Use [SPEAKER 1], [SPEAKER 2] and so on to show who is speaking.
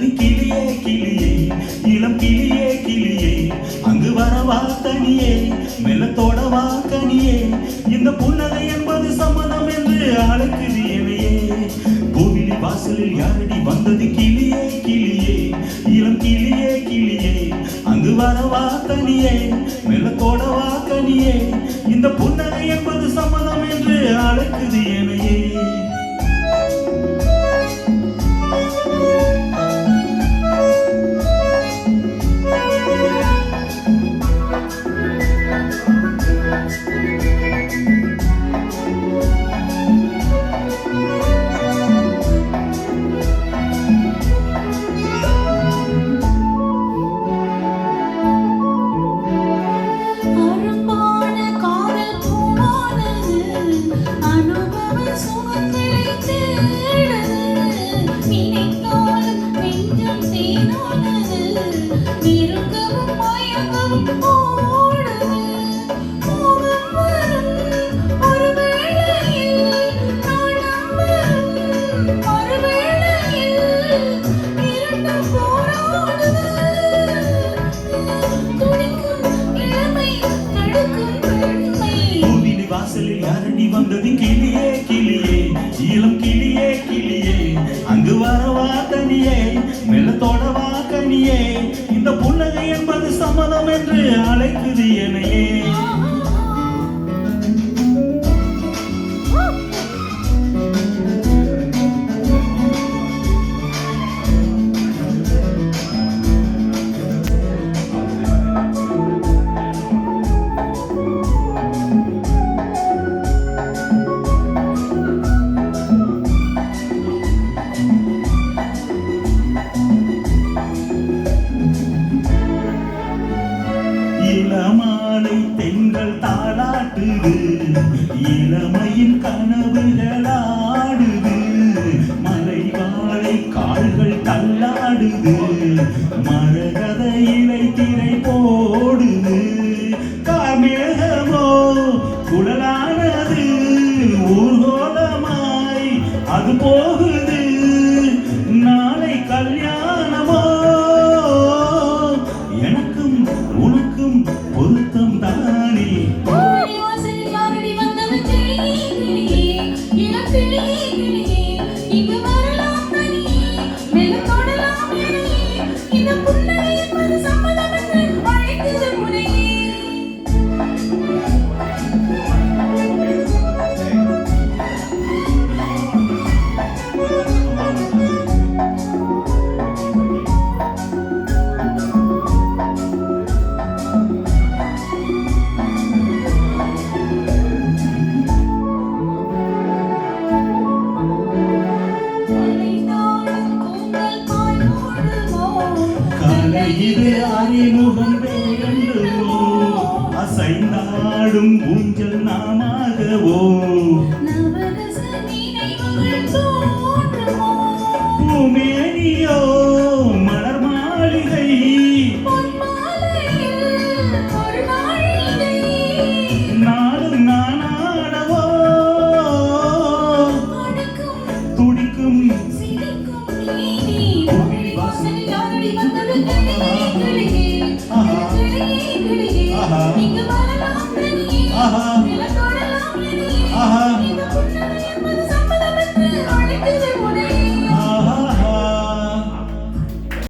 [SPEAKER 1] வந்தது கிளியே கிளியே, இளம் கிளியே கிளியே, அங்கு வரவா தனியே, மெல்லத்தோடவா கனியே, இந்த புன்னகை என்பது சம்மதம் என்று அழைக்குது எனையே. கோவிலி வாசலில் யாரடி வந்தது கிளியே கிளியே, இளம் கிளியே கிளியே, அங்கு வரவா தனியே, மெல்லத்தோடவா கனியே, இந்த புன்னகை என்பது சம்மதம் என்று அழைக்குது எனையே. வாசலில் யாரடி வந்தது கிளியே கிளியே, இளம் கிளியே கிளியே, அங்கு வரவா தனியே, மெல்லத்தோடவா கனியே, இந்த புன்னகை என்பது சம்மதம் என்று அழைக்குது எனையே. இளமாலை தென்றல் தாளாட்டுது, இளமையின் கனவுகள் ஆடுது, மலைவாழை கால்கள் தள்ளாடுது, மரகத இலை திரை போடுது, கார்மேகமோ குழலானது, ஊர்கோலமாய் அது போகுது, நாளை கல்யாணமோ, எனக்கும் உனக்கும் பொருத்தம் தானே. இது அறிமுகம் வேண்டுமோ, அசைந்தாடும் ஊஞ்சல் நாமாகவோ.